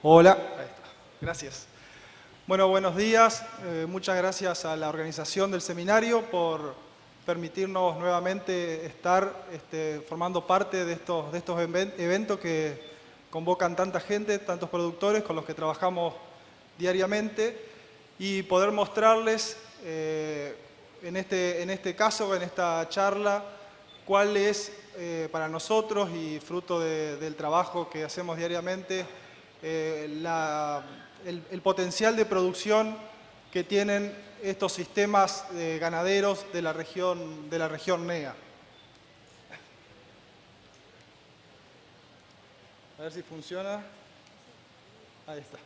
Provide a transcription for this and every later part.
Hola, ahí está. Gracias. Bueno, buenos días. Muchas gracias a la organización del seminario por permitirnos nuevamente estar formando parte de estos eventos que convocan tanta gente, tantos productores con los que trabajamos diariamente y poder mostrarles en este caso, en esta charla, cuál es para nosotros y fruto del trabajo que hacemos diariamente el potencial de producción que tienen estos sistemas ganaderos de la región NEA. A ver si funciona. Ahí está.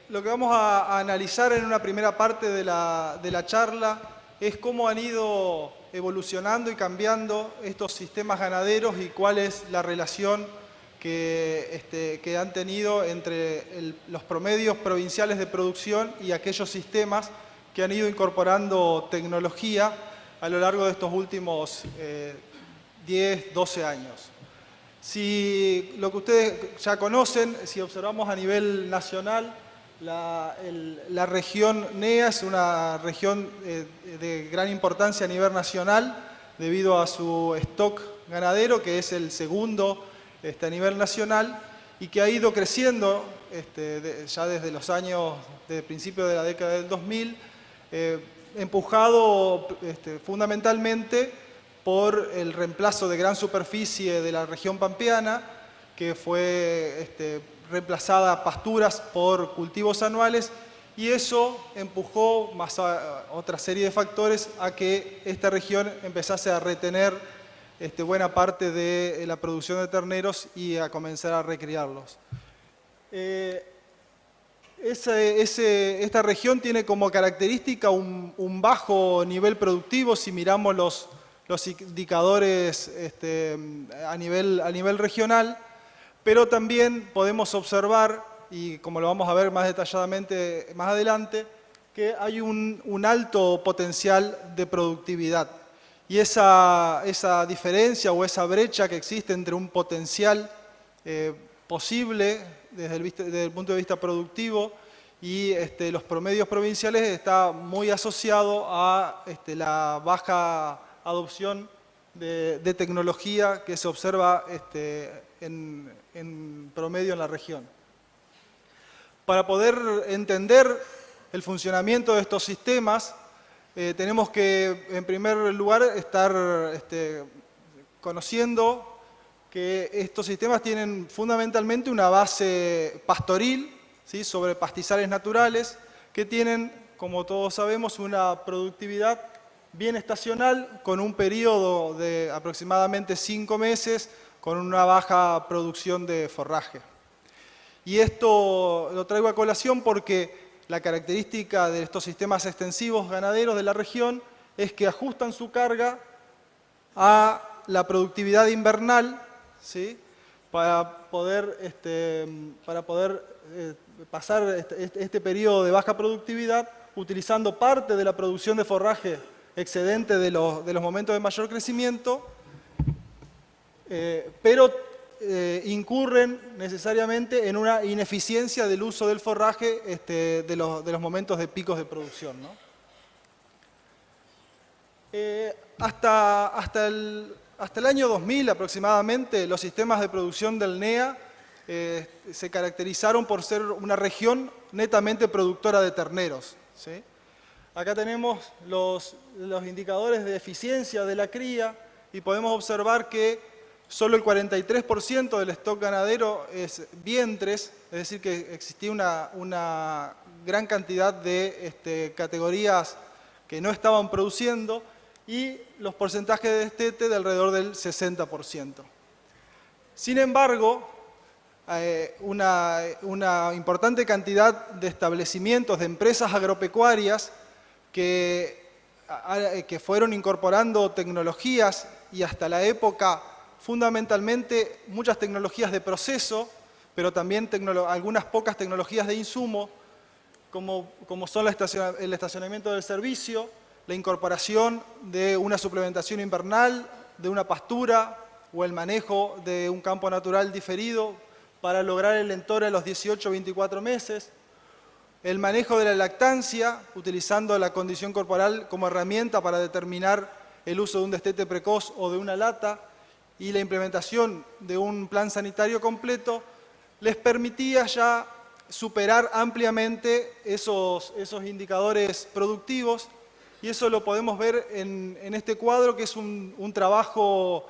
Lo que vamos a analizar en una primera parte de la charla es cómo han ido evolucionando y cambiando estos sistemas ganaderos y cuál es la relación que han tenido entre los promedios provinciales de producción y aquellos sistemas que han ido incorporando tecnología a lo largo de estos últimos 10, 12 años. Si lo que ustedes ya conocen, si observamos a nivel nacional, la región NEA es una región de gran importancia a nivel nacional debido a su stock ganadero, que es el segundo a nivel nacional y que ha ido creciendo ya desde los años, desde el principio de la década del 2000, empujado fundamentalmente por el reemplazo de gran superficie de la región pampeana, que fue reemplazada a pasturas por cultivos anuales, y eso empujó, más a otra serie de factores, a que esta región empezase a retener buena parte de la producción de terneros y a comenzar a recriarlos. Esta región tiene como característica un bajo nivel productivo si miramos los indicadores a nivel regional, pero también podemos observar, y como lo vamos a ver más detalladamente más adelante, que hay un alto potencial de productividad. Y esa diferencia o esa brecha que existe entre un potencial posible desde el punto de vista productivo y los promedios provinciales está muy asociado a la baja adopción de tecnología que se observa en promedio en la región. Para poder entender el funcionamiento de estos sistemas, tenemos que, en primer lugar, estar conociendo que estos sistemas tienen fundamentalmente una base pastoril, ¿sí?, sobre pastizales naturales, que tienen, como todos sabemos, una productividad bien estacional, con un periodo de aproximadamente 5 meses, con una baja producción de forraje. Y esto lo traigo a colación porque la característica de estos sistemas extensivos ganaderos de la región es que ajustan su carga a la productividad invernal, ¿sí?, para poder pasar este periodo de baja productividad utilizando parte de la producción de forraje excedente de los momentos de mayor crecimiento, pero incurren necesariamente en una ineficiencia del uso del forraje de los momentos de picos de producción, ¿no? Hasta el año 2000 aproximadamente, los sistemas de producción del NEA se caracterizaron por ser una región netamente productora de terneros, ¿sí? Acá tenemos los indicadores de eficiencia de la cría y podemos observar que solo el 43% del stock ganadero es vientres, es decir, que existía una gran cantidad de categorías que no estaban produciendo, y los porcentajes de destete de alrededor del 60%. Sin embargo, una importante cantidad de establecimientos, de empresas agropecuarias que fueron incorporando tecnologías y hasta la época fundamentalmente muchas tecnologías de proceso, pero también algunas pocas tecnologías de insumo, como son el estacionamiento del servicio, la incorporación de una suplementación invernal, de una pastura o el manejo de un campo natural diferido para lograr el entore a los 18 o 24 meses, el manejo de la lactancia, utilizando la condición corporal como herramienta para determinar el uso de un destete precoz o de una lata, y la implementación de un plan sanitario completo, les permitía ya superar ampliamente esos indicadores productivos, y eso lo podemos ver en este cuadro, que es un trabajo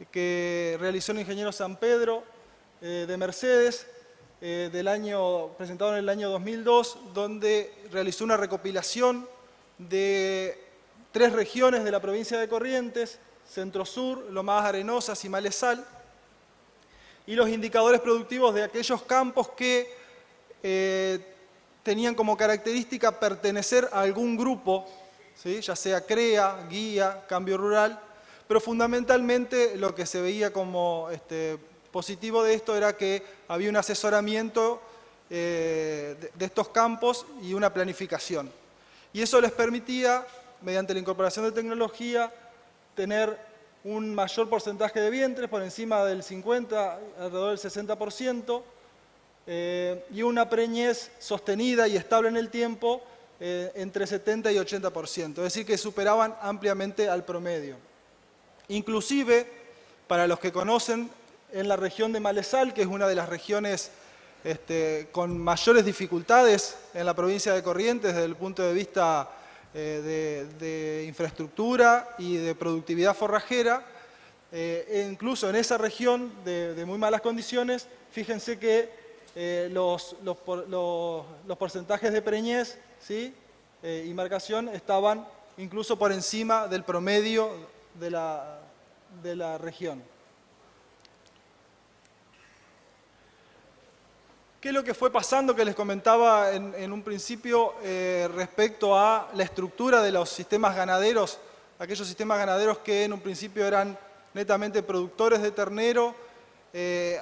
que realizó el ingeniero San Pedro de Mercedes, presentado en el año 2002, donde realizó una recopilación de 3 regiones de la provincia de Corrientes: Centro-Sur, Lomadas Arenosas y Malezal, y los indicadores productivos de aquellos campos que tenían como característica pertenecer a algún grupo, ¿sí? Ya sea CREA, Guía, Cambio Rural, pero fundamentalmente lo que se veía como positivo de esto era que había un asesoramiento de estos campos y una planificación. Y eso les permitía, mediante la incorporación de tecnología, tener un mayor porcentaje de vientres, por encima del 50, alrededor del 60%, y una preñez sostenida y estable en el tiempo entre 70 y 80%, es decir, que superaban ampliamente al promedio. Inclusive, para los que conocen, en la región de Malezal, que es una de las regiones con mayores dificultades en la provincia de Corrientes desde el punto de vista de infraestructura y de productividad forrajera, incluso en esa región de muy malas condiciones, fíjense que los porcentajes de preñez, ¿sí? Y marcación estaban incluso por encima del promedio de la región. ¿Qué es lo que fue pasando que les comentaba en un principio respecto a la estructura de los sistemas ganaderos? Aquellos sistemas ganaderos que en un principio eran netamente productores de ternero,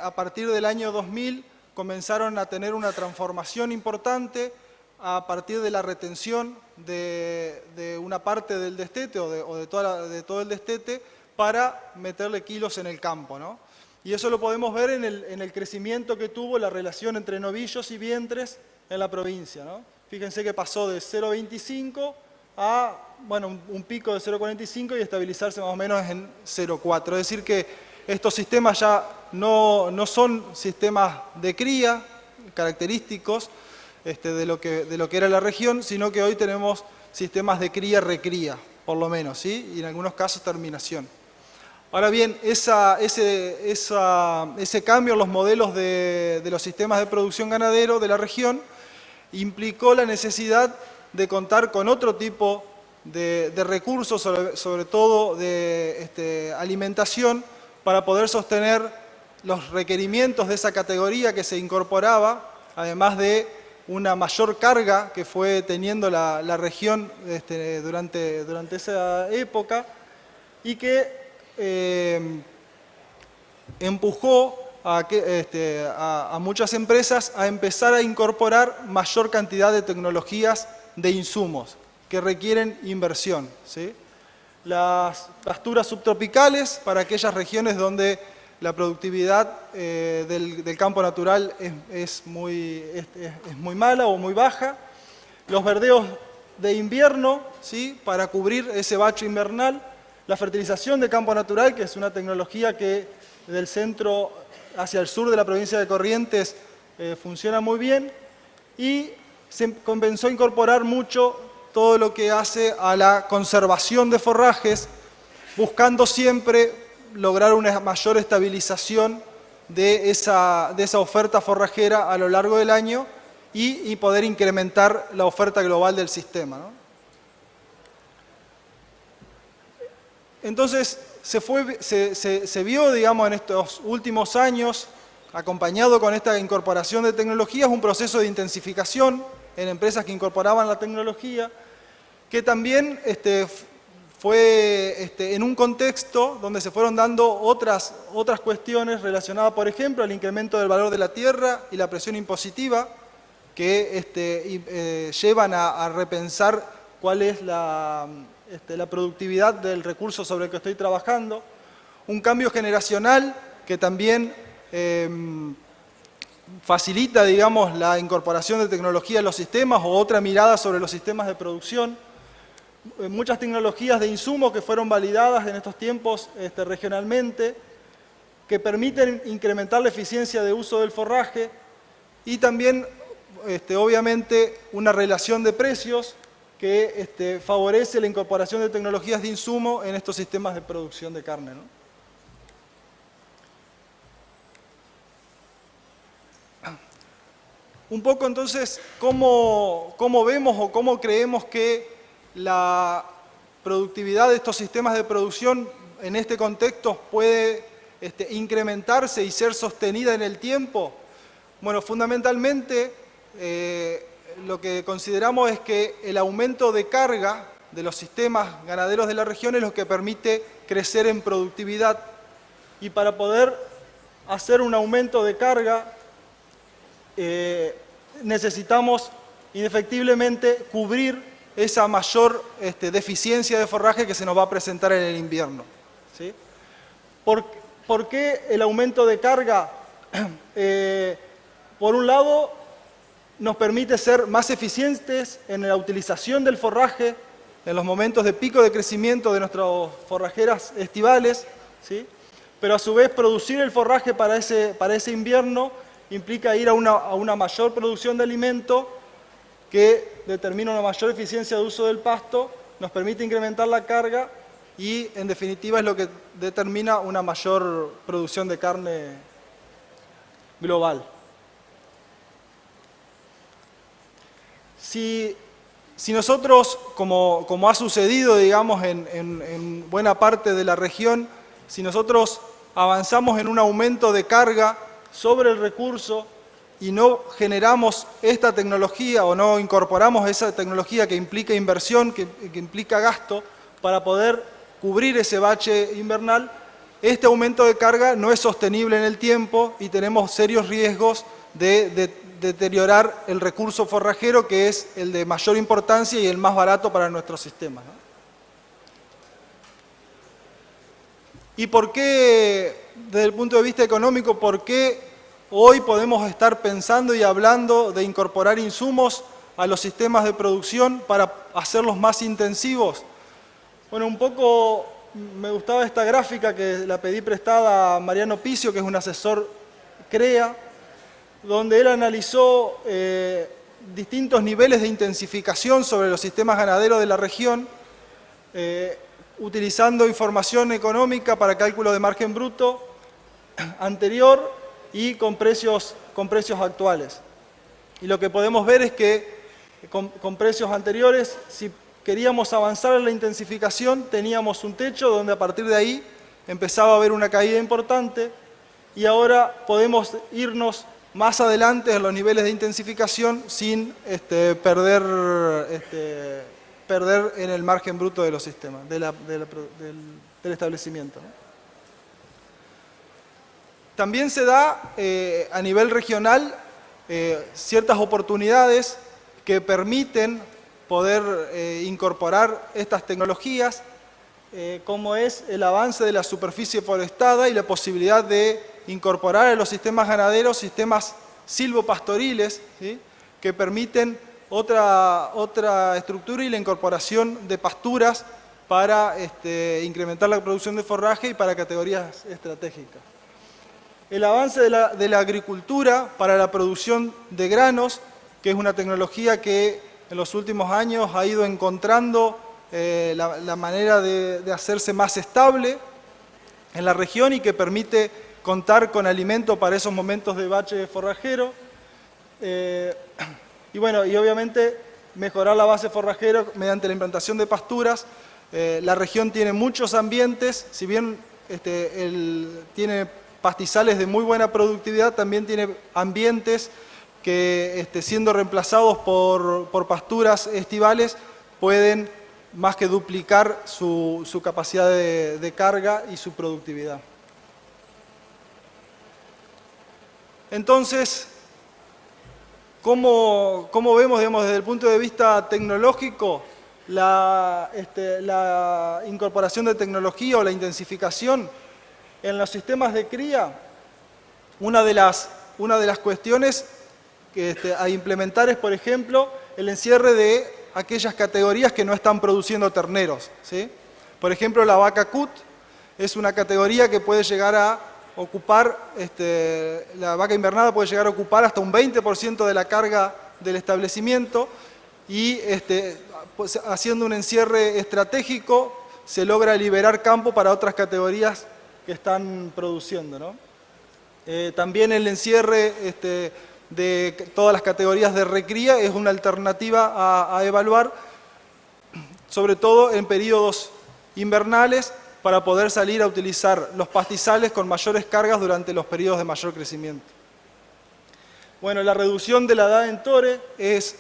a partir del año 2000 comenzaron a tener una transformación importante a partir de la retención de una parte del destete o de todo el destete para meterle kilos en el campo, ¿no? Y eso lo podemos ver en el crecimiento que tuvo la relación entre novillos y vientres en la provincia, ¿no? Fíjense que pasó de 0,25 a un pico de 0,45 y estabilizarse más o menos en 0,4. Es decir que estos sistemas ya no son sistemas de cría característicos de lo que era la región, sino que hoy tenemos sistemas de cría-recría, por lo menos, ¿sí? Y en algunos casos terminación. Ahora bien, ese cambio en los modelos de los sistemas de producción ganadero de la región implicó la necesidad de contar con otro tipo de recursos, sobre todo de alimentación, para poder sostener los requerimientos de esa categoría que se incorporaba, además de una mayor carga que fue teniendo la región durante esa época, y que empujó a muchas empresas a empezar a incorporar mayor cantidad de tecnologías de insumos que requieren inversión, ¿sí? Las pasturas subtropicales para aquellas regiones donde la productividad del campo natural es muy mala o muy baja. Los verdeos de invierno, ¿sí? Para cubrir ese bacho invernal. La fertilización de campo natural, que es una tecnología que del centro hacia el sur de la provincia de Corrientes funciona muy bien, y se comenzó a incorporar mucho todo lo que hace a la conservación de forrajes, buscando siempre lograr una mayor estabilización de esa oferta forrajera a lo largo del año y poder incrementar la oferta global del sistema, ¿no? Entonces, se vio, digamos, en estos últimos años, acompañado con esta incorporación de tecnologías, un proceso de intensificación en empresas que incorporaban la tecnología, que también fue en un contexto donde se fueron dando otras cuestiones relacionadas, por ejemplo, al incremento del valor de la tierra y la presión impositiva, que llevan a repensar cuál es la productividad del recurso sobre el que estoy trabajando. Un cambio generacional que también facilita, digamos, la incorporación de tecnología en los sistemas o otra mirada sobre los sistemas de producción. Muchas tecnologías de insumo que fueron validadas en estos tiempos regionalmente, que permiten incrementar la eficiencia de uso del forraje y también, obviamente, una relación de precios que favorece la incorporación de tecnologías de insumo en estos sistemas de producción de carne, ¿no? Un poco entonces, ¿cómo vemos o cómo creemos que la productividad de estos sistemas de producción en este contexto puede incrementarse y ser sostenida en el tiempo? Bueno, fundamentalmente lo que consideramos es que el aumento de carga de los sistemas ganaderos de la región es lo que permite crecer en productividad. Y para poder hacer un aumento de carga, necesitamos indefectiblemente cubrir esa mayor deficiencia de forraje que se nos va a presentar en el invierno, ¿sí? ¿Por qué el aumento de carga? Por un lado, nos permite ser más eficientes en la utilización del forraje en los momentos de pico de crecimiento de nuestras forrajeras estivales, ¿sí? Pero a su vez producir el forraje para ese invierno implica ir a una mayor producción de alimento que determina una mayor eficiencia de uso del pasto, nos permite incrementar la carga y, en definitiva, es lo que determina una mayor producción de carne global. Si nosotros, como ha sucedido, digamos, en buena parte de la región, si nosotros avanzamos en un aumento de carga sobre el recurso y no generamos esta tecnología o no incorporamos esa tecnología que implica inversión, que implica gasto, para poder cubrir ese bache invernal, este aumento de carga no es sostenible en el tiempo y tenemos serios riesgos de deteriorar el recurso forrajero, que es el de mayor importancia y el más barato para nuestro sistema, ¿no? ¿Y por qué, desde el punto de vista económico, por qué hoy podemos estar pensando y hablando de incorporar insumos a los sistemas de producción para hacerlos más intensivos? Bueno, un poco me gustaba esta gráfica que la pedí prestada a Mariano Picio, que es un asesor CREA, donde él analizó distintos niveles de intensificación sobre los sistemas ganaderos de la región, utilizando información económica para cálculo de margen bruto anterior y con precios actuales. Y lo que podemos ver es que con precios anteriores, si queríamos avanzar en la intensificación, teníamos un techo donde a partir de ahí empezaba a haber una caída importante y ahora podemos irnos más adelante en los niveles de intensificación sin perder en el margen bruto de los sistemas, del establecimiento, ¿no? También se da a nivel regional ciertas oportunidades que permiten poder incorporar estas tecnologías, como es el avance de la superficie forestada y la posibilidad de incorporar en los sistemas ganaderos sistemas silvopastoriles, ¿sí?, que permiten otra estructura y la incorporación de pasturas para incrementar la producción de forraje y para categorías estratégicas. El avance de la agricultura para la producción de granos, que es una tecnología que en los últimos años ha ido encontrando la manera de hacerse más estable en la región y que permite contar con alimento para esos momentos de bache forrajero. Y bueno, y obviamente mejorar la base forrajera mediante la implantación de pasturas. La región tiene muchos ambientes, si bien tiene pastizales de muy buena productividad, también tiene ambientes que, siendo reemplazados por pasturas estivales, pueden más que duplicar su capacidad de carga y su productividad. Entonces, ¿cómo vemos, digamos, desde el punto de vista tecnológico la incorporación de tecnología o la intensificación en los sistemas de cría? Una de las una de las cuestiones a implementar es, por ejemplo, el encierre de aquellas categorías que no están produciendo terneros, ¿sí? Por ejemplo, la vaca cut es una categoría que puede llegar a ocupar, la vaca invernada puede llegar a ocupar hasta un 20% de la carga del establecimiento y pues, haciendo un encierre estratégico se logra liberar campo para otras categorías que están produciendo, ¿no? También el encierre de todas las categorías de recría es una alternativa a evaluar, sobre todo en periodos invernales, para poder salir a utilizar los pastizales con mayores cargas durante los periodos de mayor crecimiento. Bueno, la reducción de la edad en tore es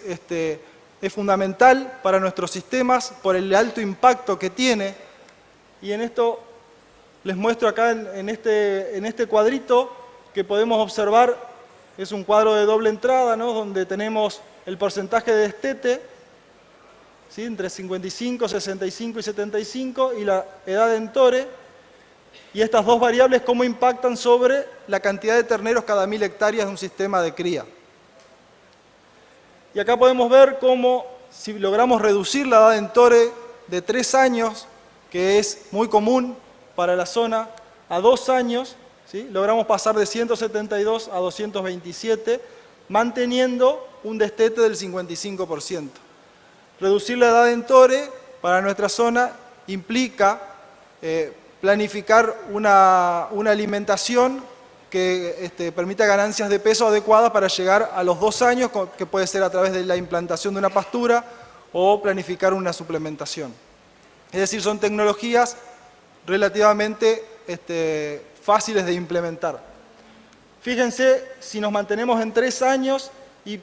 fundamental para nuestros sistemas por el alto impacto que tiene, y en esto les muestro acá en este cuadrito que podemos observar, es un cuadro de doble entrada, ¿no? Donde tenemos el porcentaje de destete, ¿sí? Entre 55, 65 y 75, y la edad en tore, y estas dos variables cómo impactan sobre la cantidad de terneros cada 1000 hectáreas de un sistema de cría. Y acá podemos ver cómo, si logramos reducir la edad en tore de 3 años, que es muy común para la zona, a 2 años, ¿sí? Logramos pasar de 172 a 227, manteniendo un destete del 55%. Reducir la edad en tore para nuestra zona implica planificar una alimentación que permita ganancias de peso adecuadas para llegar a los 2 años, que puede ser a través de la implantación de una pastura o planificar una suplementación. Es decir, son tecnologías relativamente fáciles de implementar. Fíjense, si nos mantenemos en 3 años y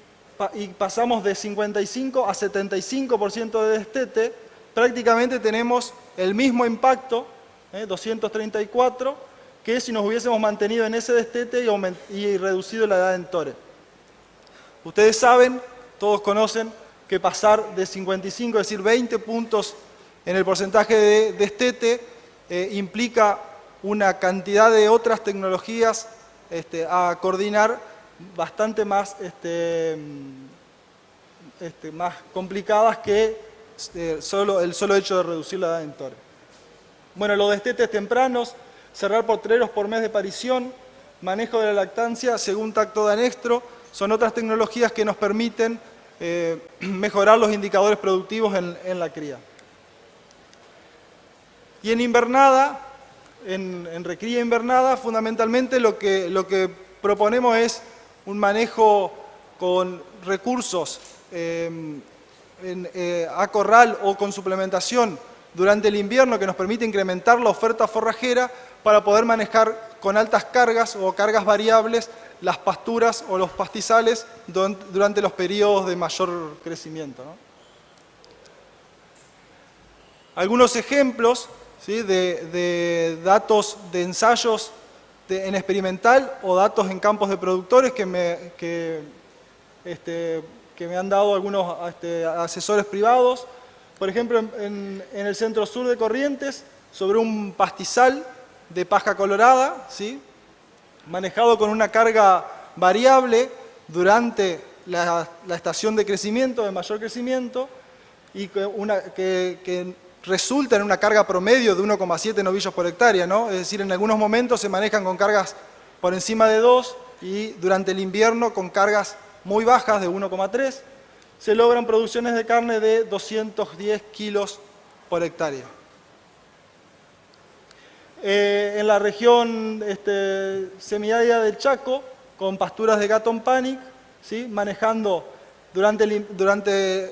pasamos de 55 a 75% de destete, prácticamente tenemos el mismo impacto, 234, que si nos hubiésemos mantenido en ese destete y reducido la edad en tore. Ustedes saben, todos conocen, que pasar de 55, es decir, 20 puntos en el porcentaje de destete, implica una cantidad de otras tecnologías a coordinar bastante más, más complicadas que el solo hecho de reducir la edad en tore. Bueno, los destetes tempranos, cerrar potreros por mes de parición, manejo de la lactancia según tacto de anextro, son otras tecnologías que nos permiten mejorar los indicadores productivos en la cría. Y en invernada, en recría invernada, fundamentalmente lo que proponemos es un manejo con recursos a corral o con suplementación durante el invierno que nos permite incrementar la oferta forrajera para poder manejar con altas cargas o cargas variables las pasturas o los pastizales durante los periodos de mayor crecimiento, ¿no? Algunos ejemplos, ¿sí?, de datos de ensayos en experimental o datos en campos de productores que me han dado algunos asesores privados. Por ejemplo, en el centro sur de Corrientes, sobre un pastizal de paja colorada, ¿sí?, manejado con una carga variable durante la estación de crecimiento, de mayor crecimiento, y que resulta en una carga promedio de 1,7 novillos por hectárea, ¿no? Es decir, en algunos momentos se manejan con cargas por encima de 2 y durante el invierno con cargas muy bajas de 1,3, se logran producciones de carne de 210 kilos por hectárea. En la región semiárida del Chaco, con pasturas de Gatton Panic, ¿sí?, manejando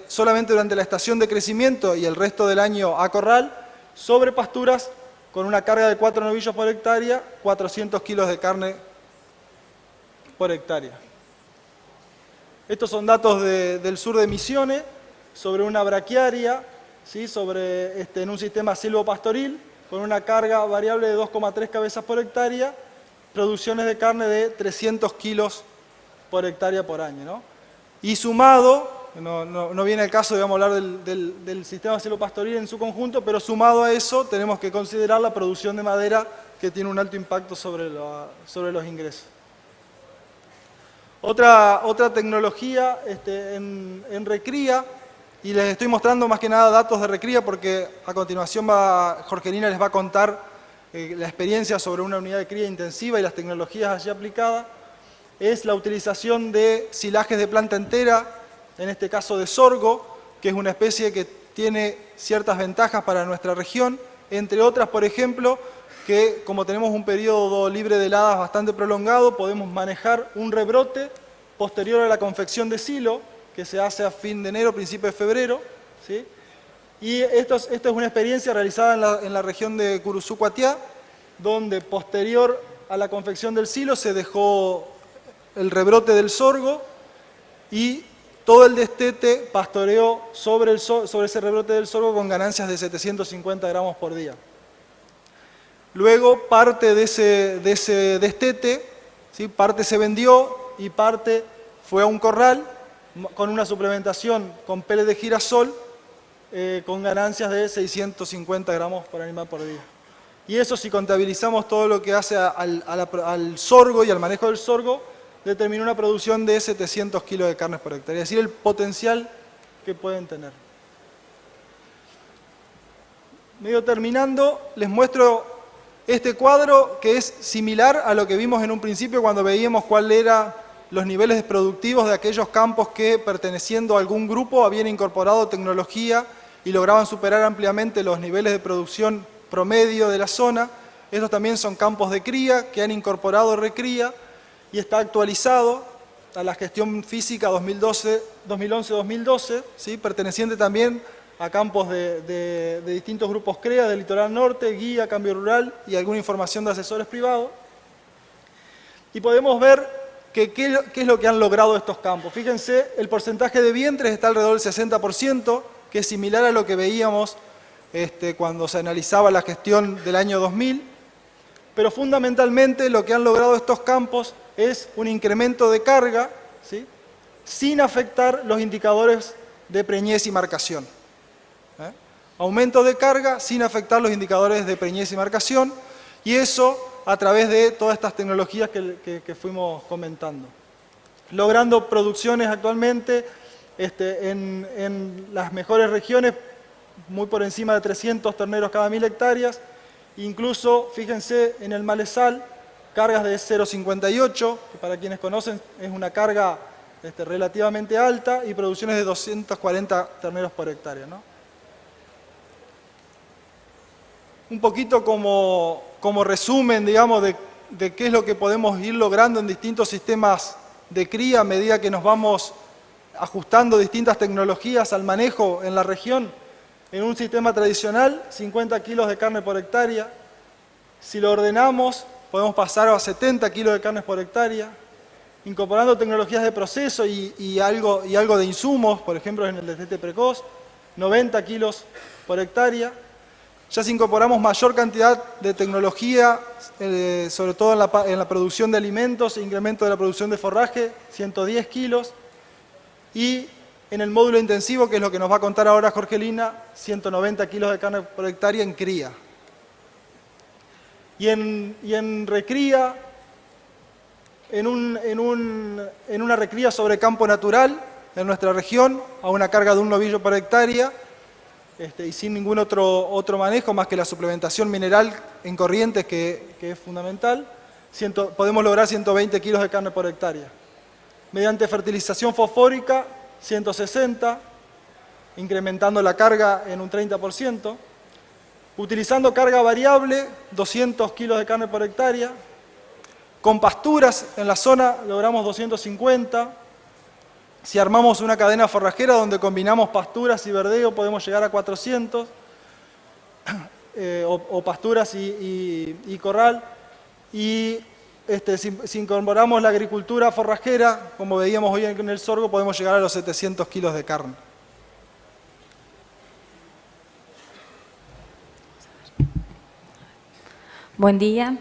solamente durante la estación de crecimiento y el resto del año a corral, sobre pasturas con una carga de 4 novillos por hectárea, 400 kilos de carne por hectárea. Estos son datos del sur de Misiones, sobre una braquiaria, ¿sí?, en un sistema silvopastoril, con una carga variable de 2,3 cabezas por hectárea, producciones de carne de 300 kilos por hectárea por año, ¿no? Y sumado, no viene el caso, digamos, hablar del sistema silvopastoril en su conjunto, pero sumado a eso tenemos que considerar la producción de madera, que tiene un alto impacto sobre los ingresos. Otra tecnología en recría, y les estoy mostrando más que nada datos de recría porque a continuación Jorgelina les va a contar la experiencia sobre una unidad de cría intensiva y las tecnologías allí aplicadas, es la utilización de silajes de planta entera, en este caso de sorgo, que es una especie que tiene ciertas ventajas para nuestra región, entre otras, por ejemplo, que como tenemos un periodo libre de heladas bastante prolongado, podemos manejar un rebrote posterior a la confección de silo, que se hace a fin de enero, principio de febrero, ¿sí? Y esto es una experiencia realizada en la región de Curuzú-Cuatiá, donde posterior a la confección del silo se dejó el rebrote del sorgo y todo el destete pastoreó sobre ese rebrote del sorgo con ganancias de 750 gramos por día. Luego parte de ese destete, ¿sí? Parte se vendió y parte fue a un corral con una suplementación con peles de girasol con ganancias de 650 gramos por animal por día. Y eso, si contabilizamos todo lo que hace al sorgo y al manejo del sorgo, determinó una producción de 700 kilos de carne por hectárea, es decir, el potencial que pueden tener. Medio terminando, les muestro este cuadro que es similar a lo que vimos en un principio cuando veíamos cuáles eran los niveles productivos de aquellos campos que, perteneciendo a algún grupo, habían incorporado tecnología y lograban superar ampliamente los niveles de producción promedio de la zona. Estos también son campos de cría que han incorporado recría y está actualizado a la gestión física 2011-2012, ¿sí? Perteneciente también a campos de distintos grupos CREA, del Litoral Norte, Guía, Cambio Rural y alguna información de asesores privados. Y podemos ver qué es lo que han logrado estos campos. Fíjense, el porcentaje de vientres está alrededor del 60%, que es similar a lo que veíamos cuando se analizaba la gestión del año 2000, pero fundamentalmente lo que han logrado estos campos es un incremento de carga, ¿sí? Sin afectar los indicadores de preñez y marcación. Aumento de carga sin afectar los indicadores de preñez y marcación, y eso a través de todas estas tecnologías que fuimos comentando. Logrando producciones actualmente en las mejores regiones, muy por encima de 300 terneros cada 1000 hectáreas, incluso, fíjense, en el Malezal, cargas de 0,58, que para quienes conocen es una carga relativamente alta, y producciones de 240 terneros por hectárea, ¿no? Un poquito como resumen, digamos, de qué es lo que podemos ir logrando en distintos sistemas de cría a medida que nos vamos ajustando distintas tecnologías al manejo en la región. En un sistema tradicional, 50 kilos de carne por hectárea. Si lo ordenamos, podemos pasar a 70 kilos de carne por hectárea. Incorporando tecnologías de proceso y algo de insumos, por ejemplo en el destete precoz, 90 kilos por hectárea. Ya si incorporamos mayor cantidad de tecnología, sobre todo en la producción de alimentos, incremento de la producción de forraje, 110 kilos. Y en el módulo intensivo, que es lo que nos va a contar ahora Jorgelina, 190 kilos de carne por hectárea en cría. Y en recría, en una recría sobre campo natural, en nuestra región, a una carga de un novillo por hectárea, y sin ningún otro manejo más que la suplementación mineral en corrientes, que es fundamental, podemos lograr 120 kilos de carne por hectárea. Mediante fertilización fosfórica, 160, incrementando la carga en un 30%. Utilizando carga variable, 200 kilos de carne por hectárea. Con pasturas en la zona logramos 250. Si armamos una cadena forrajera donde combinamos pasturas y verdeo, podemos llegar a 400, o pasturas y corral. Y si incorporamos la agricultura forrajera, como veíamos hoy en el sorgo, podemos llegar a los 700 kilos de carne. Buen día.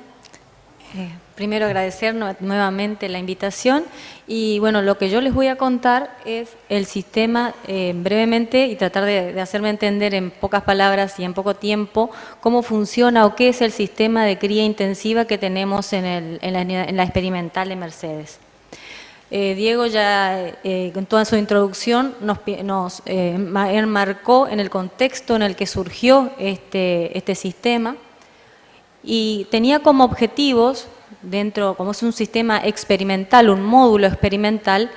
Primero agradecer nuevamente la invitación y bueno, lo que yo les voy a contar es el sistema brevemente y tratar de hacerme entender en pocas palabras y en poco tiempo cómo funciona o qué es el sistema de cría intensiva que tenemos en la experimental de Mercedes. Diego ya en toda su introducción nos enmarcó en el contexto en el que surgió este sistema y tenía como objetivos, como es un sistema experimental, un módulo experimental,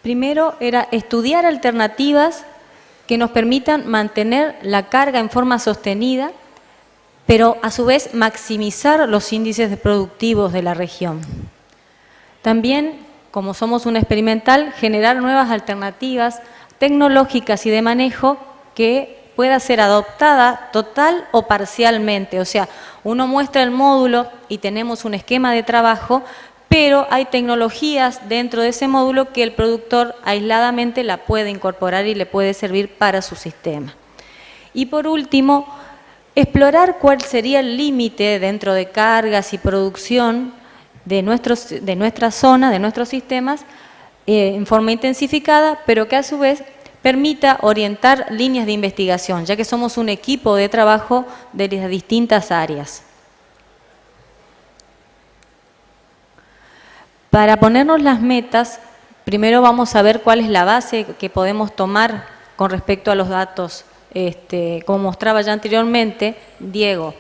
primero era estudiar alternativas que nos permitan mantener la carga en forma sostenida, pero a su vez maximizar los índices productivos de la región. También, como somos un experimental, generar nuevas alternativas tecnológicas y de manejo que pueda ser adoptada total o parcialmente. O sea, uno muestra el módulo y tenemos un esquema de trabajo, pero hay tecnologías dentro de ese módulo que el productor aisladamente la puede incorporar y le puede servir para su sistema. Y por último, explorar cuál sería el límite dentro de cargas y producción de nuestra zona, de nuestros sistemas, en forma intensificada, pero que a su vez permita orientar líneas de investigación, ya que somos un equipo de trabajo de las distintas áreas. Para ponernos las metas, primero vamos a ver cuál es la base que podemos tomar con respecto a los datos, como mostraba ya anteriormente Diego.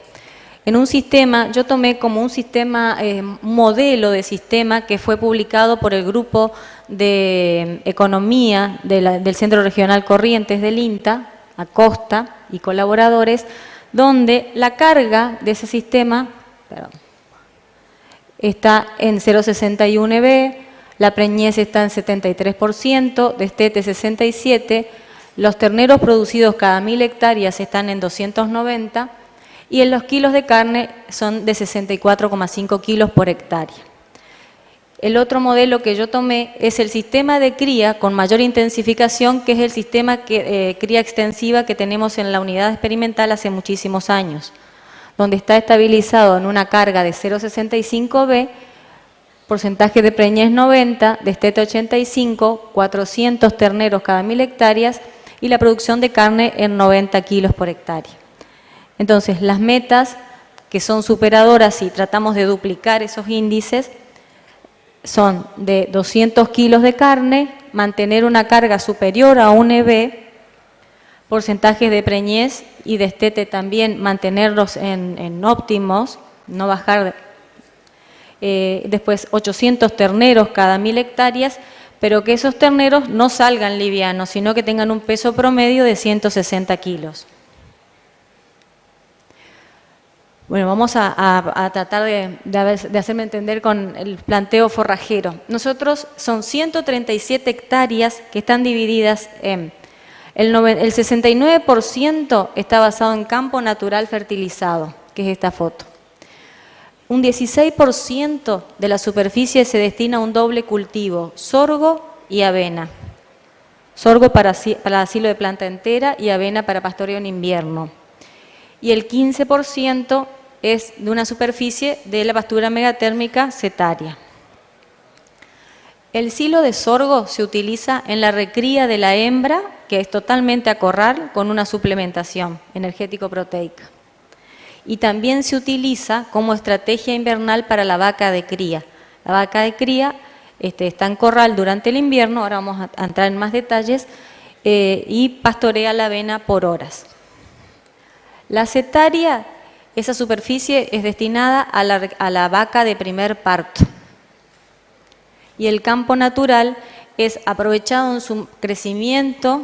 En un sistema, yo tomé como un sistema, modelo de sistema que fue publicado por el Grupo de Economía del Centro Regional Corrientes del INTA, Acosta y colaboradores, donde la carga de ese sistema está en 0,61 EB, la preñez está en 73%, destete 67%, los terneros producidos cada 1000 hectáreas están en 290 y en los kilos de carne son de 64,5 kilos por hectárea. El otro modelo que yo tomé es el sistema de cría con mayor intensificación, que es el sistema cría extensiva que tenemos en la unidad experimental hace muchísimos años, donde está estabilizado en una carga de 0,65 B, porcentaje de preñez 90, destete 85, 400 terneros cada 1000 hectáreas y la producción de carne en 90 kilos por hectárea. Entonces, las metas que son superadoras y tratamos de duplicar esos índices son de 200 kilos de carne, mantener una carga superior a 1 EB, porcentajes de preñez y destete también mantenerlos en óptimos, no bajar. Después 800 terneros cada 1000 hectáreas, pero que esos terneros no salgan livianos, sino que tengan un peso promedio de 160 kilos. Bueno, vamos a tratar de hacerme entender con el planteo forrajero. Nosotros son 137 hectáreas que están divididas en el 69% está basado en campo natural fertilizado, que es esta foto. Un 16% de la superficie se destina a un doble cultivo, sorgo y avena. Sorgo para asilo de planta entera y avena para pastoreo en invierno. Y el 15% es de una superficie de la pastura megatérmica setaria. El silo de sorgo se utiliza en la recría de la hembra, que es totalmente a corral con una suplementación energético-proteica. Y también se utiliza como estrategia invernal para la vaca de cría. La vaca de cría está en corral durante el invierno, ahora vamos a entrar en más detalles, y pastorea la avena por horas. La setaria, esa superficie es destinada a la vaca de primer parto. Y el campo natural es aprovechado en su crecimiento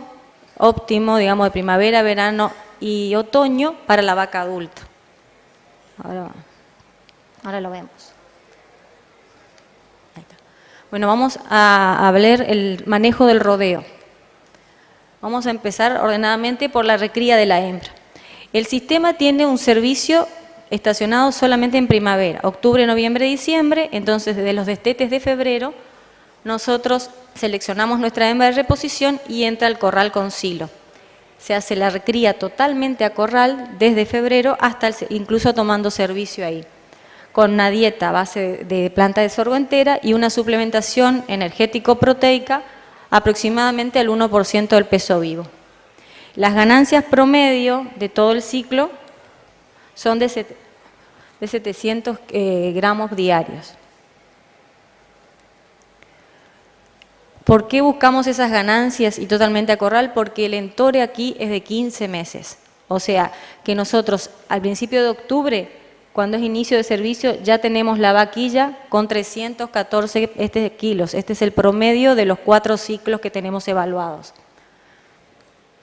óptimo, digamos, de primavera, verano y otoño para la vaca adulta. Ahora lo vemos. Ahí está. Bueno, vamos a ver el manejo del rodeo. Vamos a empezar ordenadamente por la recría de la hembra. El sistema tiene un servicio estacionado solamente en primavera, octubre, noviembre, diciembre. Entonces, desde los destetes de febrero, nosotros seleccionamos nuestra hembra de reposición y entra al corral con silo. Se hace la recría totalmente a corral desde febrero hasta incluso tomando servicio ahí, con una dieta a base de planta de sorgo entera y una suplementación energético-proteica aproximadamente al 1% del peso vivo. Las ganancias promedio de todo el ciclo son de 700 gramos diarios. ¿Por qué buscamos esas ganancias y totalmente a corral? Porque el entore aquí es de 15 meses. O sea, que nosotros al principio de octubre, cuando es inicio de servicio, ya tenemos la vaquilla con 314 kilos. Este es el promedio de los 4 ciclos que tenemos evaluados.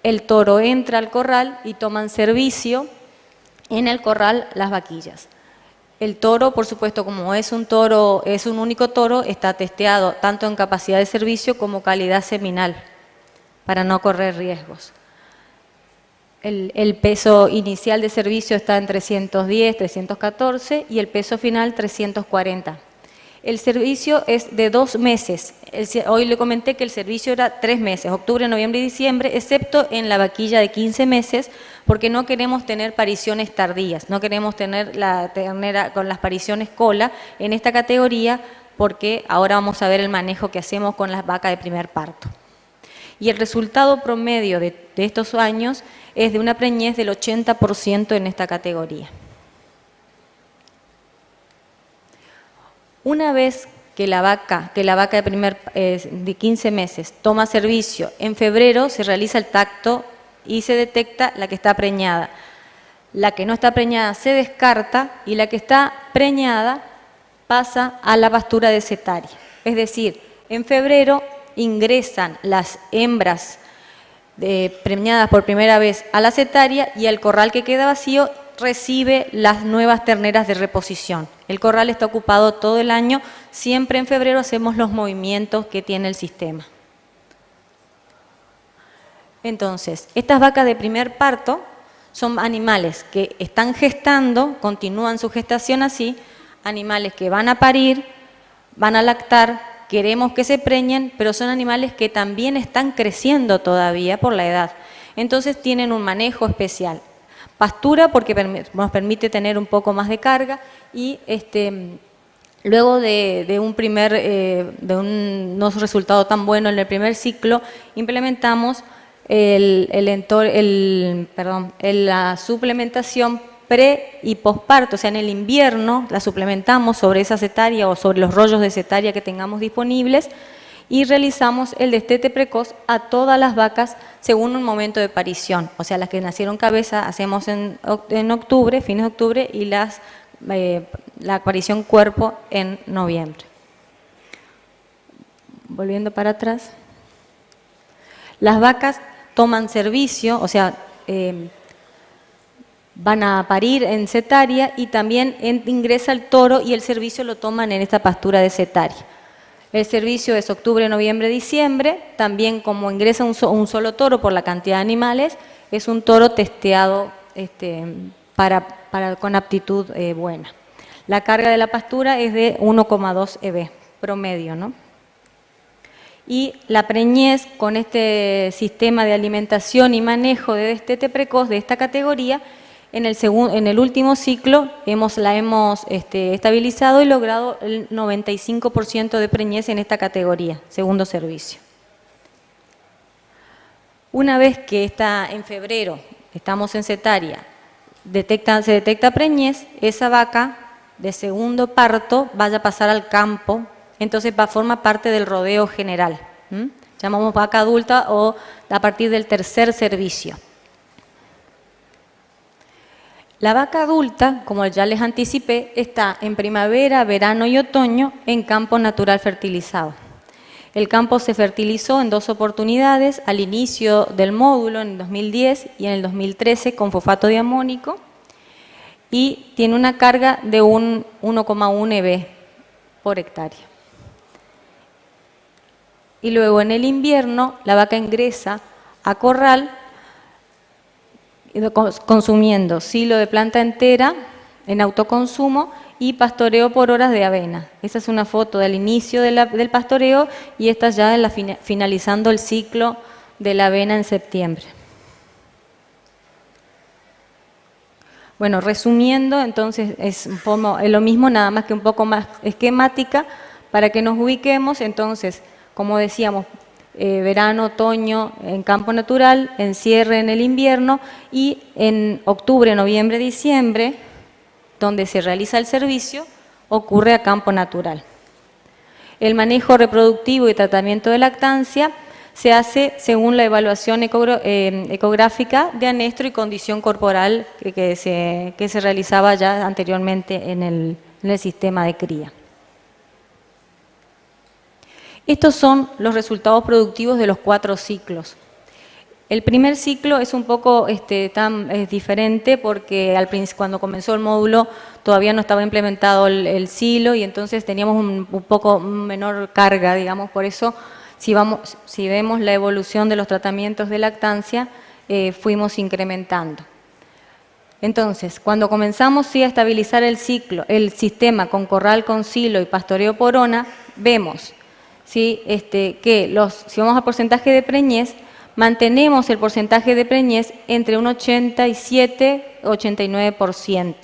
El toro entra al corral y toman servicio en el corral las vaquillas. El toro, por supuesto, como es un toro, es un único toro, está testeado tanto en capacidad de servicio como calidad seminal, para no correr riesgos. El peso inicial de servicio está en 310, 314 y el peso final 340. El servicio es de 2 meses. Hoy le comenté que el servicio era 3 meses, octubre, noviembre y diciembre, excepto en la vaquilla de 15 meses, porque no queremos tener pariciones tardías, no queremos tener la ternera con las pariciones cola en esta categoría, porque ahora vamos a ver el manejo que hacemos con las vacas de primer parto. Y el resultado promedio de estos años es de una preñez del 80% en esta categoría. Una vez que la vaca de 15 meses toma servicio, en febrero se realiza el tacto y se detecta la que está preñada. La que no está preñada se descarta y la que está preñada pasa a la pastura desetaria. Es decir, en febrero ingresan las hembras preñadas por primera vez a la setaria y el corral que queda vacío recibe las nuevas terneras de reposición. El corral está ocupado todo el año, siempre en febrero hacemos los movimientos que tiene el sistema. Entonces, estas vacas de primer parto son animales que están gestando, continúan su gestación así, animales que van a parir, van a lactar, queremos que se preñen, pero son animales que también están creciendo todavía por la edad. Entonces tienen un manejo especial. Pastura porque nos permite tener un poco más de carga y luego de no resultado tan bueno en el primer ciclo, implementamos la suplementación pre y posparto, o sea, en el invierno la suplementamos sobre esa cetaria o sobre los rollos de cetaria que tengamos disponibles y realizamos el destete precoz a todas las vacas según un momento de parición. O sea, las que nacieron cabeza hacemos en octubre, fines de octubre, y la aparición cuerpo en noviembre. Volviendo para atrás. Las vacas toman servicio, o sea, van a parir en cetaria y también ingresa el toro y el servicio lo toman en esta pastura de cetaria. El servicio es octubre, noviembre, diciembre. También como ingresa un solo toro por la cantidad de animales, es un toro testeado con aptitud buena. La carga de la pastura es de 1,2 EB promedio, ¿no? Y la preñez con este sistema de alimentación y manejo de destete precoz de esta categoría, en el último ciclo la hemos estabilizado y logrado el 95% de preñez en esta categoría, segundo servicio. Una vez que está en febrero, estamos en cetaria, se detecta preñez, esa vaca de segundo parto vaya a pasar al campo, entonces forma parte del rodeo general. Llamamos vaca adulta o a partir del tercer servicio. La vaca adulta, como ya les anticipé, está en primavera, verano y otoño en campo natural fertilizado. El campo se fertilizó en 2 oportunidades, al inicio del módulo en el 2010 y en el 2013 con fosfato diamónico, y tiene una carga de 1,1 EB por hectárea. Y luego en el invierno la vaca ingresa a corral consumiendo silo de planta entera en autoconsumo y pastoreo por horas de avena. Esta es una foto del inicio del pastoreo y esta ya finalizando el ciclo de la avena en septiembre. Bueno, resumiendo, entonces es lo mismo, nada más que un poco más esquemática para que nos ubiquemos. Entonces, como decíamos, verano, otoño en campo natural, en cierre en el invierno y en octubre, noviembre, diciembre, donde se realiza el servicio, ocurre a campo natural. El manejo reproductivo y tratamiento de lactancia se hace según la evaluación ecográfica de anestro y condición corporal que se realizaba ya anteriormente en el sistema de cría. Estos son los resultados productivos de los 4 ciclos. El primer ciclo es un poco diferente porque cuando comenzó el módulo todavía no estaba implementado el silo y entonces teníamos un poco menor carga, digamos, por eso si vemos la evolución de los tratamientos de lactancia, fuimos incrementando. Entonces, cuando comenzamos a estabilizar el sistema con corral con silo y pastoreo por ona, vemos que si vamos a porcentaje de preñez, mantenemos el porcentaje de preñez entre un 87 y 89%.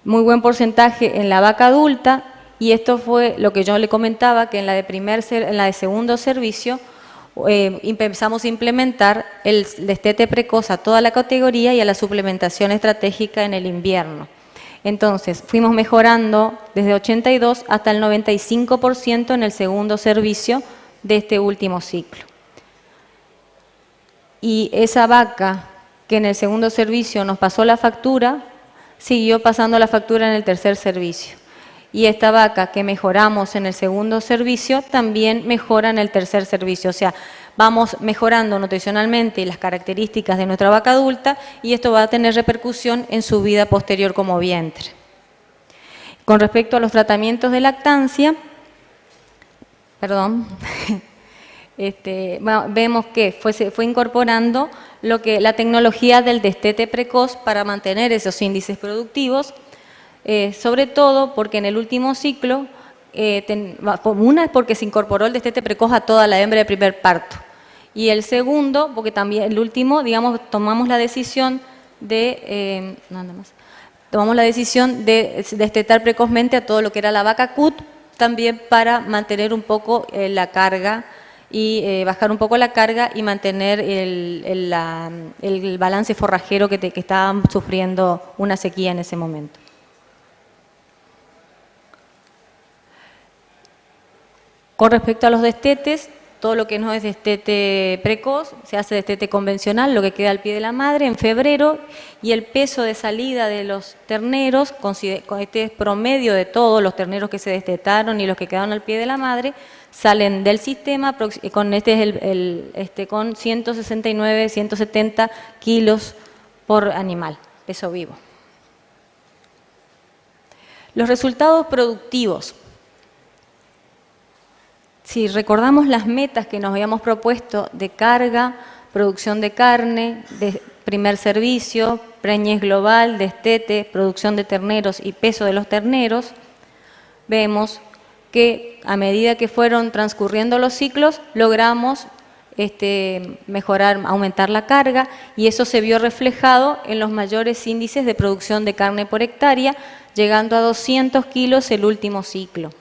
Muy buen porcentaje en la vaca adulta, y esto fue lo que yo le comentaba, que en la de segundo servicio empezamos a implementar el destete precoz a toda la categoría y a la suplementación estratégica en el invierno. Entonces, fuimos mejorando desde 82 hasta el 95% en el segundo servicio de este último ciclo. Y esa vaca que en el segundo servicio nos pasó la factura, siguió pasando la factura en el tercer servicio. Y esta vaca que mejoramos en el segundo servicio, también mejora en el tercer servicio. O sea, vamos mejorando nutricionalmente las características de nuestra vaca adulta y esto va a tener repercusión en su vida posterior como vientre. Con respecto a los tratamientos de lactancia, vemos que se fue incorporando la tecnología del destete precoz para mantener esos índices productivos, sobre todo porque en el último ciclo, una es porque se incorporó el destete precoz a toda la hembra de primer parto, y el segundo, porque también el último, digamos, tomamos la decisión de destetar precozmente a todo lo que era la vaca CUT, también para mantener un poco la carga y bajar un poco la carga y mantener el balance forrajero que estaban sufriendo una sequía en ese momento. Con respecto a los destetes, todo lo que no es destete precoz, se hace destete convencional, lo que queda al pie de la madre en febrero, y el peso de salida de los terneros, con este promedio de todos los terneros que se destetaron y los que quedaron al pie de la madre, salen del sistema con con 169, 170 kilos por animal, peso vivo. Los resultados productivos. Si recordamos las metas que nos habíamos propuesto de carga, producción de carne, de primer servicio, preñez global, destete, producción de terneros y peso de los terneros, vemos que a medida que fueron transcurriendo los ciclos, logramos mejorar, aumentar la carga, y eso se vio reflejado en los mayores índices de producción de carne por hectárea, llegando a 200 kilos el último ciclo.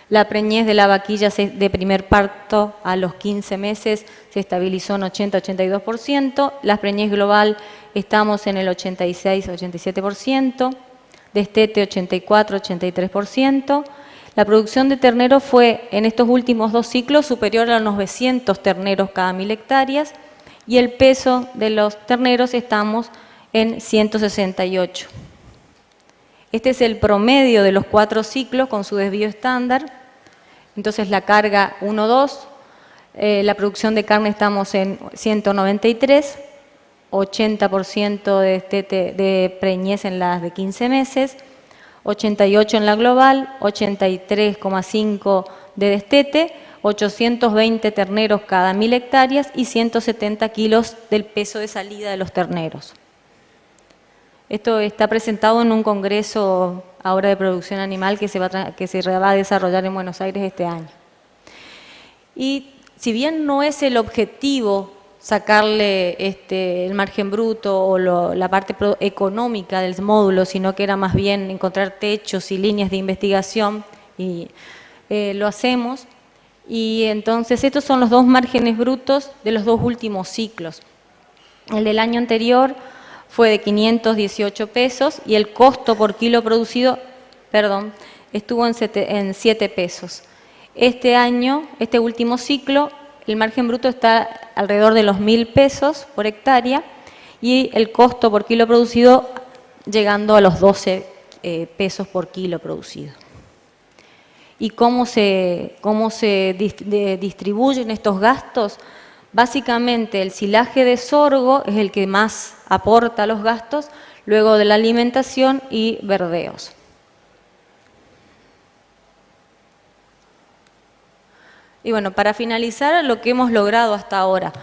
La preñez de la vaquilla de primer parto a los 15 meses se estabilizó en 80-82%, la preñez global estamos en el 86-87%, destete 84-83%, la producción de terneros fue en estos últimos 2 ciclos superior a los 900 terneros cada 1000 hectáreas y el peso de los terneros estamos en 168. Este es el promedio de los 4 ciclos con su desvío estándar. Entonces la carga 1-2, la producción de carne estamos en 193, 80% de preñez en las de 15 meses, 88 en la global, 83,5 de destete, 820 terneros cada 1000 hectáreas y 170 kilos del peso de salida de los terneros. Esto está presentado en un congreso ahora de producción animal que se va a desarrollar en Buenos Aires este año. Y si bien no es el objetivo sacarle el margen bruto o la parte económica del módulo, sino que era más bien encontrar techos y líneas de investigación, y lo hacemos. Y entonces estos son los 2 márgenes brutos de los 2 últimos ciclos. El del año anterior fue de 518 pesos y el costo por kilo producido, estuvo en 7 pesos. Este año, este último ciclo, el margen bruto está alrededor de los 1.000 pesos por hectárea y el costo por kilo producido llegando a los 12 pesos por kilo producido. ¿Y cómo se distribuyen estos gastos? Básicamente el silaje de sorgo es el que más aporta los gastos, luego de la alimentación y verdeos. Y bueno, para finalizar lo que hemos logrado hasta ahora.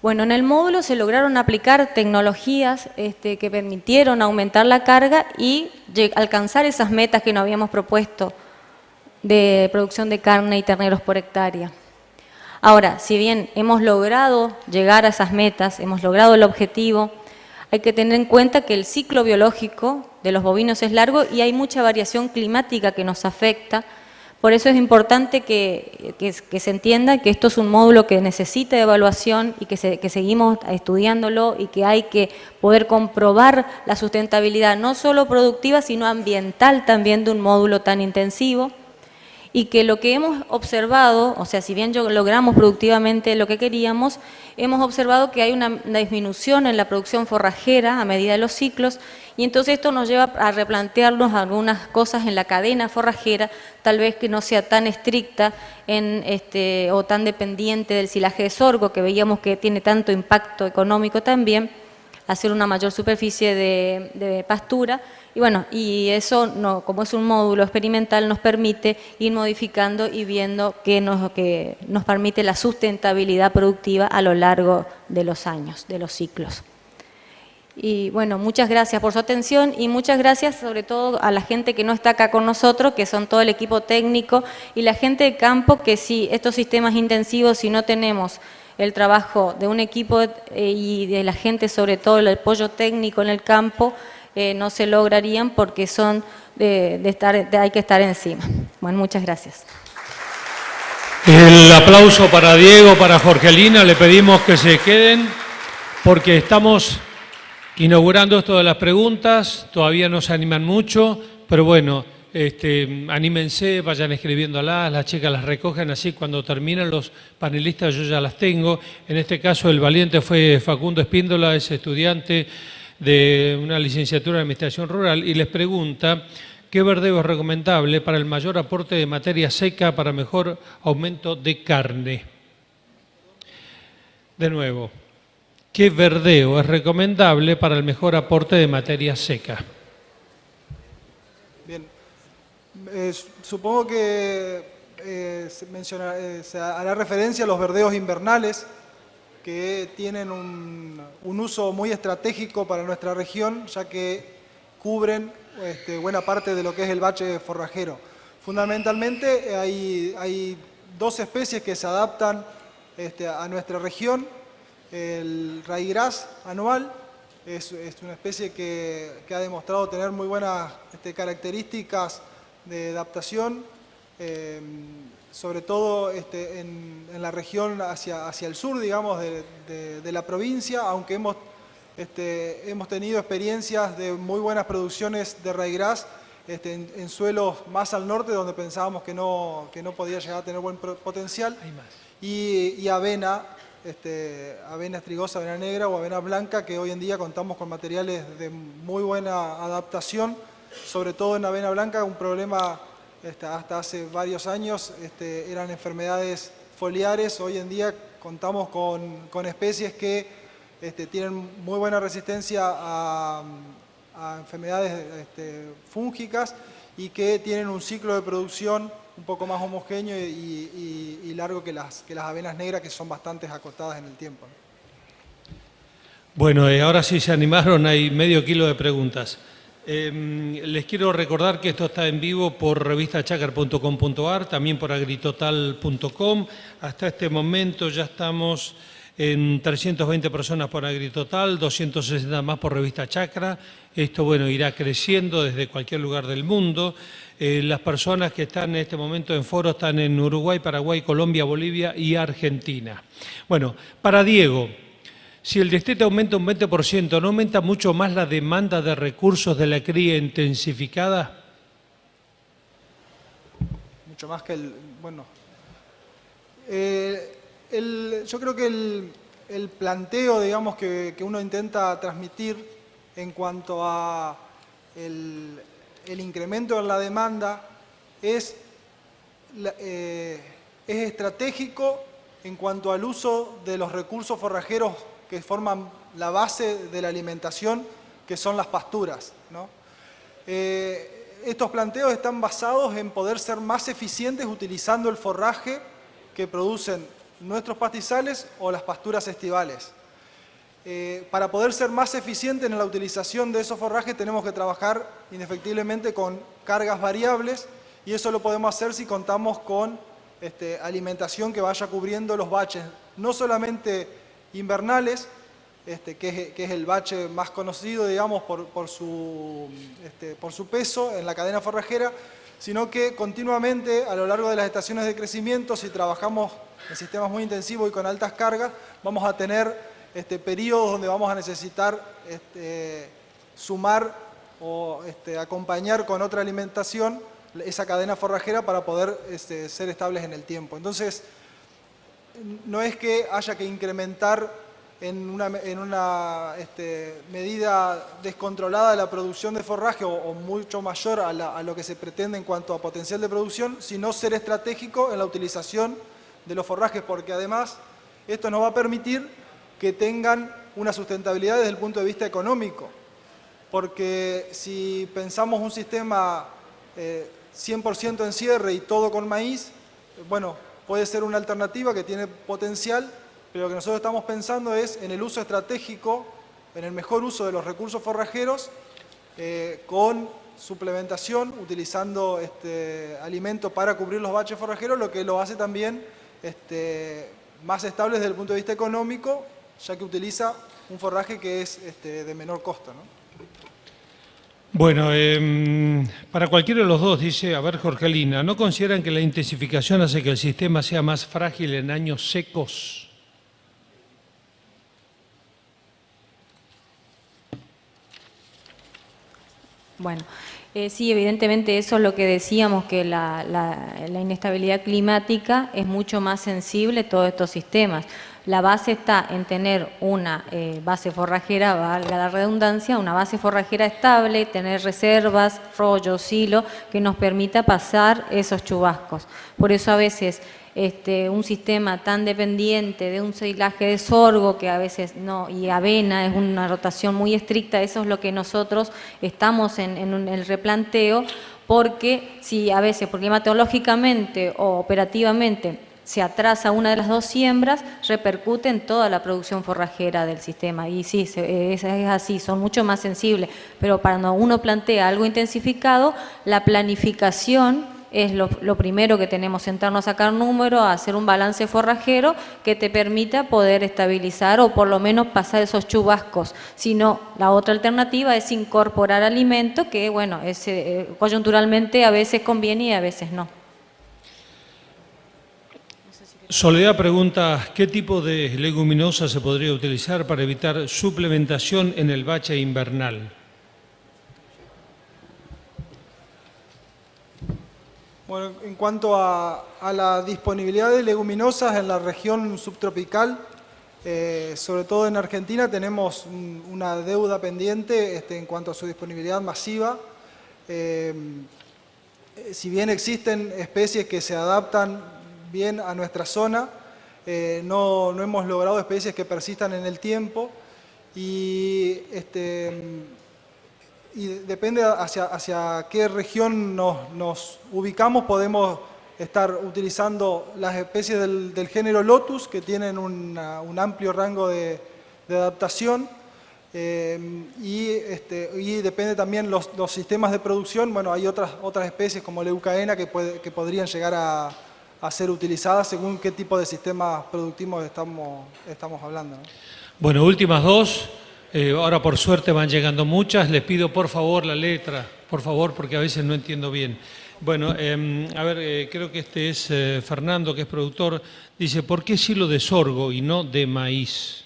Bueno, en el módulo se lograron aplicar tecnologías que permitieron aumentar la carga y alcanzar esas metas que nos habíamos propuesto de producción de carne y terneros por hectárea. Ahora, si bien hemos logrado llegar a esas metas, hemos logrado el objetivo, hay que tener en cuenta que el ciclo biológico de los bovinos es largo y hay mucha variación climática que nos afecta. Por eso es importante que se entienda que esto es un módulo que necesita evaluación y que seguimos estudiándolo y que hay que poder comprobar la sustentabilidad no solo productiva, sino ambiental también de un módulo tan intensivo. Y que lo que hemos observado, o sea, si bien logramos productivamente lo que queríamos, hemos observado que hay una disminución en la producción forrajera a medida de los ciclos, y entonces esto nos lleva a replantearnos algunas cosas en la cadena forrajera, tal vez que no sea tan estricta o tan dependiente del silaje de sorgo, que veíamos que tiene tanto impacto económico también, hacer una mayor superficie de pastura. Y bueno, y eso, como es un módulo experimental, nos permite ir modificando y viendo que nos permite la sustentabilidad productiva a lo largo de los años, de los ciclos. Y bueno, muchas gracias por su atención y muchas gracias sobre todo a la gente que no está acá con nosotros, que son todo el equipo técnico y la gente de campo, que si estos sistemas intensivos, si no tenemos el trabajo de un equipo y de la gente, sobre todo el apoyo técnico en el campo, no se lograrían porque son hay que estar encima. Bueno, muchas gracias. El aplauso para Diego, para Jorgelina. Le pedimos que se queden porque estamos inaugurando esto de las preguntas. Todavía no se animan mucho, pero bueno, anímense, vayan escribiéndolas, las chicas las recogen, así cuando terminan los panelistas yo ya las tengo. En este caso el valiente fue Facundo Espíndola, es estudiante de una licenciatura en Administración Rural y les pregunta qué verdeo es recomendable para el mayor aporte de materia seca para mejor aumento de carne. De nuevo, ¿qué verdeo es recomendable para el mejor aporte de materia seca? Bien, supongo que se hará referencia a los verdeos invernales, que tienen un uso muy estratégico para nuestra región, ya que cubren buena parte de lo que es el bache forrajero. Fundamentalmente hay 2 especies que se adaptan a nuestra región. El raigras anual es una especie que ha demostrado tener muy buenas características de adaptación, sobre todo en la región hacia el sur, digamos, de la provincia, aunque hemos tenido experiencias de muy buenas producciones de raigras en suelos más al norte, donde pensábamos que no podía llegar a tener buen potencial, y avena, avena estrigosa, avena negra o avena blanca, que hoy en día contamos con materiales de muy buena adaptación, sobre todo en avena blanca. Un problema hasta hace varios años eran enfermedades foliares. Hoy en día contamos con especies que tienen muy buena resistencia a enfermedades fúngicas y que tienen un ciclo de producción un poco más homogéneo y largo que las avenas negras, que son bastante acotadas en el tiempo. Bueno, ahora sí se animaron, hay medio kilo de preguntas. Les quiero recordar que esto está en vivo por revistachacra.com.ar, también por agritotal.com. Hasta este momento ya estamos en 320 personas por Agritotal, 260 más por Revista Chacra. Esto, bueno, irá creciendo desde cualquier lugar del mundo. Las personas que están en este momento en foro están en Uruguay, Paraguay, Colombia, Bolivia y Argentina. Bueno, para Diego, si el destete aumenta un 20%, ¿no aumenta mucho más la demanda de recursos de la cría intensificada? mucho más que el... Bueno, yo creo que el planteo, digamos, que uno intenta transmitir en cuanto a el incremento en la demanda es estratégico en cuanto al uso de los recursos forrajeros que forman la base de la alimentación, que son las pasturas, ¿no? Estos planteos están basados en poder ser más eficientes utilizando el forraje que producen nuestros pastizales o las pasturas estivales. Para poder ser más eficientes en la utilización de esos forrajes tenemos que trabajar indefectiblemente con cargas variables, y eso lo podemos hacer si contamos con alimentación que vaya cubriendo los baches, no solamente invernales, que es el bache más conocido, digamos, por su peso en la cadena forrajera, sino que continuamente a lo largo de las estaciones de crecimiento, si trabajamos en sistemas muy intensivos y con altas cargas, vamos a tener periodos donde vamos a necesitar sumar o acompañar con otra alimentación esa cadena forrajera para poder ser estables en el tiempo. Entonces, no es que haya que incrementar en una medida descontrolada la producción de forraje o mucho mayor a lo que se pretende en cuanto a potencial de producción, sino ser estratégico en la utilización de los forrajes, porque además esto nos va a permitir que tengan una sustentabilidad desde el punto de vista económico, porque si pensamos un sistema 100% en cierre y todo con maíz, bueno, puede ser una alternativa que tiene potencial, pero lo que nosotros estamos pensando es en el uso estratégico, en el mejor uso de los recursos forrajeros, con suplementación, utilizando alimento para cubrir los baches forrajeros, lo que lo hace también más estable desde el punto de vista económico, ya que utiliza un forraje que es de menor costo, ¿no? Bueno, para cualquiera de los dos, dice, a ver, Jorgelina, ¿no consideran que la intensificación hace que el sistema sea más frágil en años secos? Bueno, sí, evidentemente eso es lo que decíamos, que la inestabilidad climática es mucho más sensible a todos estos sistemas. La base está en tener una base forrajera, valga la redundancia, una base forrajera estable, tener reservas, rollos, silo, que nos permita pasar esos chubascos. Por eso a veces un sistema tan dependiente de un silaje de sorgo que a veces no, y avena, es una rotación muy estricta, eso es lo que nosotros estamos en el replanteo, porque si a veces, climatológicamente o operativamente, se atrasa una de las dos siembras, repercute en toda la producción forrajera del sistema. Y sí, es así, son mucho más sensibles. Pero cuando uno plantea algo intensificado, la planificación es lo primero que tenemos, sentarnos a sacar números, a hacer un balance forrajero que te permita poder estabilizar o por lo menos pasar esos chubascos. Si no, la otra alternativa es incorporar alimento que, bueno, coyunturalmente a veces conviene y a veces no. Soledad pregunta, ¿qué tipo de leguminosa se podría utilizar para evitar suplementación en el bache invernal? Bueno, en cuanto a la disponibilidad de leguminosas en la región subtropical, sobre todo en Argentina, tenemos una deuda pendiente en cuanto a su disponibilidad masiva. Si bien existen especies que se adaptan bien a nuestra zona, no hemos logrado especies que persistan en el tiempo y depende hacia qué región nos ubicamos. Podemos estar utilizando las especies del género Lotus, que tienen un amplio rango de adaptación, y depende también los sistemas de producción. Bueno, hay otras especies como Leucaena que podrían llegar a ser utilizadas según qué tipo de sistemas productivos estamos hablando, ¿no? Bueno, últimas dos. Ahora por suerte van llegando muchas. Les pido por favor la letra, por favor, porque a veces no entiendo bien. Bueno, a ver, creo que este es Fernando, que es productor. Dice, ¿por qué silo de sorgo y no de maíz?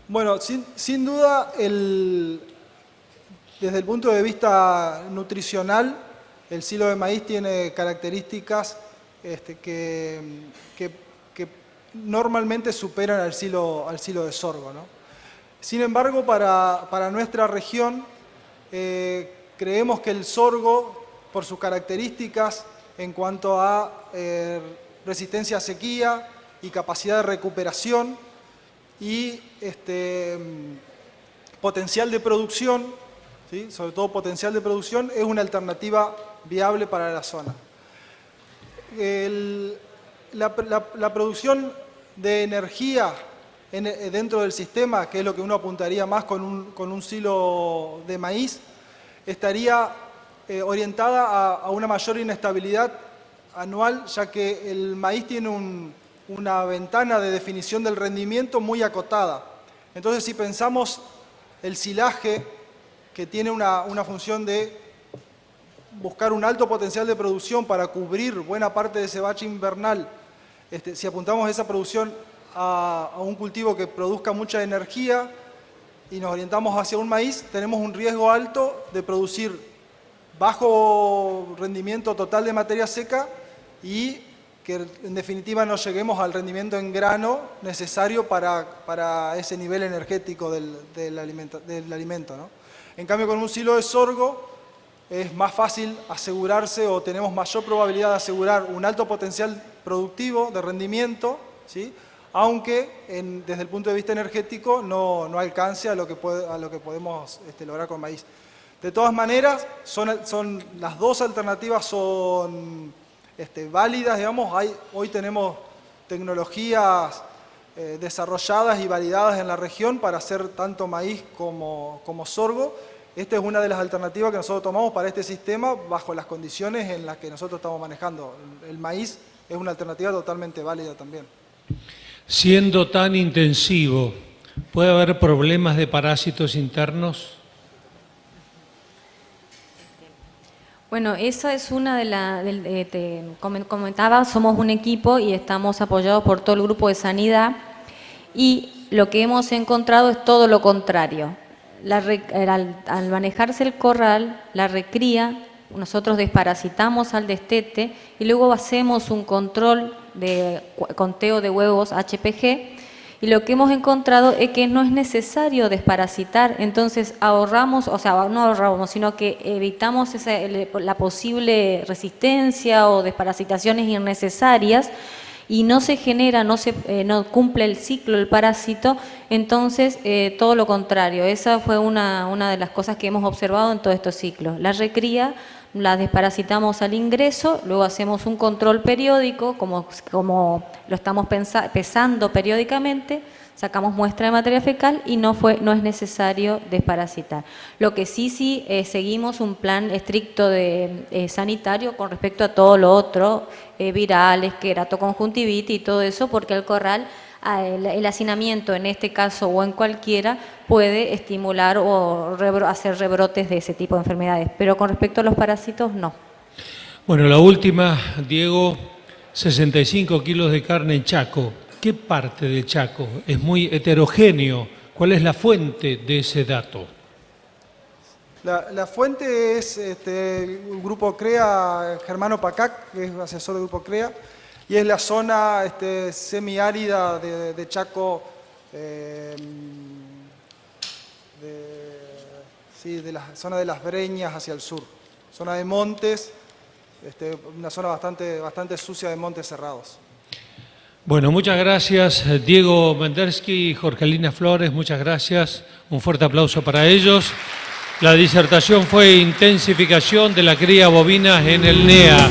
Bueno, sin duda Desde el punto de vista nutricional, el silo de maíz tiene características que normalmente superan al silo de sorgo, ¿no? Sin embargo, para nuestra región, creemos que el sorgo, por sus características en cuanto a resistencia a sequía y capacidad de recuperación y potencial de producción, ¿sí? Sobre todo potencial de producción, es una alternativa viable para la zona. La producción de energía dentro del sistema, que es lo que uno apuntaría más con un silo de maíz, estaría orientada a una mayor inestabilidad anual, ya que el maíz tiene una ventana de definición del rendimiento muy acotada. Entonces, si pensamos el silaje, que tiene una función de buscar un alto potencial de producción para cubrir buena parte de ese bache invernal, si apuntamos esa producción a un cultivo que produzca mucha energía y nos orientamos hacia un maíz, tenemos un riesgo alto de producir bajo rendimiento total de materia seca y que en definitiva no lleguemos al rendimiento en grano necesario para ese nivel energético del alimento, ¿no? En cambio, con un silo de sorgo es más fácil asegurarse, o tenemos mayor probabilidad de asegurar un alto potencial productivo de rendimiento, ¿sí? Aunque desde el punto de vista energético no alcance a lo que podemos lograr con maíz. De todas maneras, las dos alternativas son válidas, digamos. Hoy tenemos tecnologías desarrolladas y validadas en la región para hacer tanto maíz como sorgo. Esta es una de las alternativas que nosotros tomamos para este sistema bajo las condiciones en las que nosotros estamos manejando. El maíz es una alternativa totalmente válida también. Siendo tan intensivo, ¿puede haber problemas de parásitos internos? Bueno, esa es una como comentaba, somos un equipo y estamos apoyados por todo el grupo de sanidad, y lo que hemos encontrado es todo lo contrario. Al manejarse el corral, la recría, nosotros desparasitamos al destete y luego hacemos un control de conteo de huevos HPG, y lo que hemos encontrado es que no es necesario desparasitar. Entonces ahorramos, o sea, no ahorramos, sino que evitamos la posible resistencia o desparasitaciones innecesarias, y no se genera, no cumple el ciclo el parásito. Entonces todo lo contrario. Esa fue una de las cosas que hemos observado en todos estos ciclos. La recría la desparasitamos al ingreso, luego hacemos un control periódico, como lo estamos pesando periódicamente, sacamos muestra de materia fecal y no es necesario desparasitar. Lo que sí seguimos un plan estricto sanitario con respecto a todo lo otro, virales, queratoconjuntivitis y todo eso, porque el corral, el hacinamiento en este caso o en cualquiera, puede estimular o hacer rebrotes de ese tipo de enfermedades, pero con respecto a los parásitos, no. Bueno, la última, Diego, 65 kilos de carne en Chaco. ¿Qué parte de Chaco? Es muy heterogéneo. ¿Cuál es la fuente de ese dato? La fuente es el grupo CREA, Germano Pacac, que es asesor del grupo CREA, y es la zona semiárida de Chaco, de la zona de las Breñas hacia el sur. Zona de montes, una zona bastante sucia de montes cerrados. Bueno, muchas gracias Diego Mendersky y Jorgelina Flores, muchas gracias. Un fuerte aplauso para ellos. La disertación fue Intensificación de la cría bovina en el NEA.